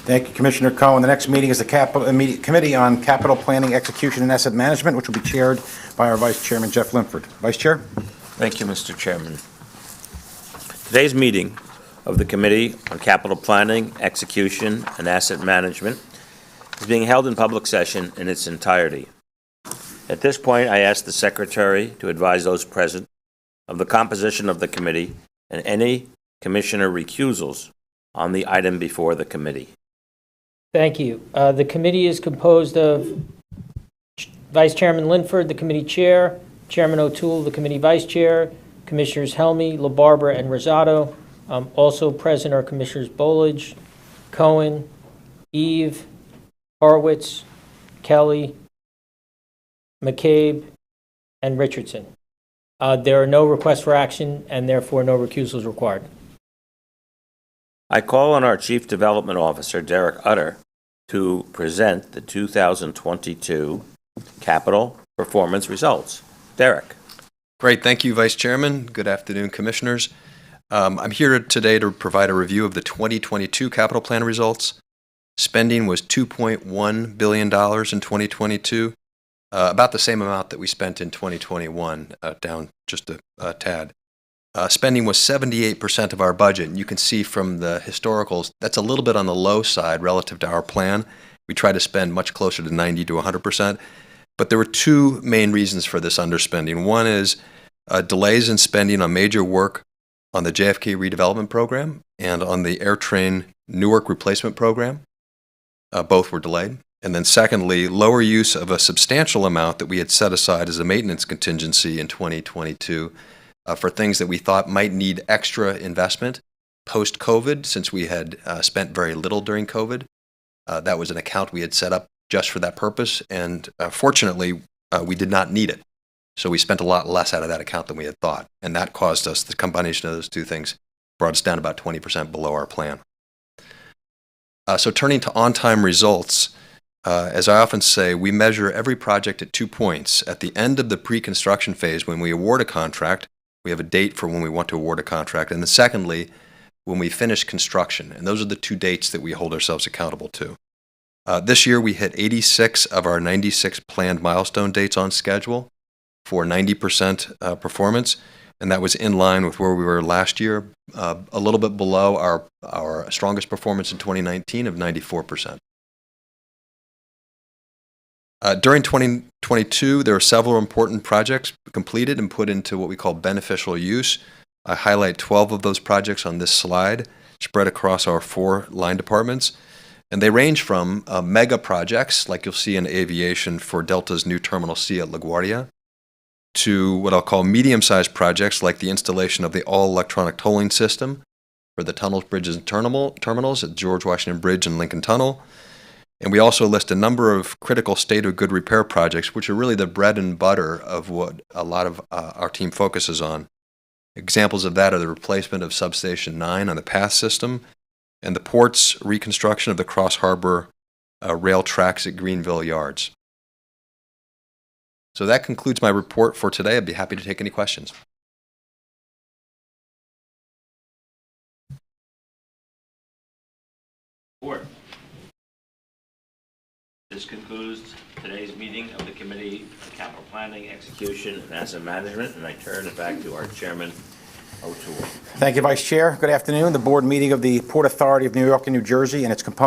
Thank you, Commissioner Cohen. The next meeting is the Committee on Capital Planning, Execution, and Asset Management, which will be chaired by our Vice Chairman, Jeff Linford. Vice Chair? Thank you, Mr. Chairman. Today's meeting of the Committee on Capital Planning, Execution, and Asset Management is being held in public session in its entirety. At this point, I ask the Secretary to advise those present of the composition of the committee and any commissioner recusals on the item before the committee. Thank you. The committee is composed of Vice Chairman Linford, the committee chair, Chairman O'Toole, the committee vice chair, Commissioners Helmy, LaBarbera, and Rosado. Also present are Commissioners Bolich, Cohen, Eve, Horowitz, Kelly, McCabe, and Richardson. There are no requests for action, and therefore no recusals required. I call on our Chief Development Officer, Derek Utter, to present the 2022 capital performance results. Derek. Great. Thank you, Vice Chairman. Good afternoon, Commissioners. I'm here today to provide a review of the 2022 capital plan results. Spending was $2.1 billion in 2022, about the same amount that we spent in 2021, down just a tad. Spending was 78% of our budget, and you can see from the historicals that's a little bit on the low side relative to our plan. We try to spend much closer to 90 to 100%, but there were two main reasons for this underspending. One is delays in spending on major work on the JFK redevelopment program and on the AirTrain Newark replacement program. Both were delayed. And then secondly, lower use of a substantial amount that we had set aside as a maintenance contingency in 2022 for things that we thought might need extra investment post-COVID, since we had spent very little during COVID. That was an account we had set up just for that purpose, and fortunately, we did not need it. So we spent a lot less out of that account than we had thought, and that caused us, the combination of those two things brought us down about 20% below our plan. So turning to on-time results, as I often say, we measure every project at 2 points. At the end of the pre-construction phase, when we award a contract, we have a date for when we want to award a contract. And then secondly, when we finish construction. And those are the two dates that we hold ourselves accountable to. This year, we hit 86 of our 96 planned milestone dates on schedule for 90% performance. And that was in line with where we were last year, a little bit below our strongest performance in 2019 of 94%. During 2022, there were several important projects completed and put into what we call beneficial use. I highlight 12 of those projects on this slide, spread across our 4 line departments. And they range from mega projects, like you'll see in aviation for Delta's new Terminal C at LaGuardia, to what I'll call medium-sized projects like the installation of the all-electronic tolling system for the tunnels, bridges, and terminals at George Washington Bridge and Lincoln Tunnel. And we also list a number of critical state of good repair projects, which are really the bread and butter of what a lot of our team focuses on. Examples of that are the replacement of Substation 9 on the PATH system and the port's reconstruction of the Cross Harbor rail tracks at Greenville Yards. So that concludes my report for today. I'd be happy to take any questions. Board. This concludes today's meeting of the Committee on Capital Planning, Execution, and Asset Management, and I turn it back to our Chairman, O'Toole. Thank you, Vice Chair. Good afternoon. The board meeting of the Port Authority of New York and New Jersey and its component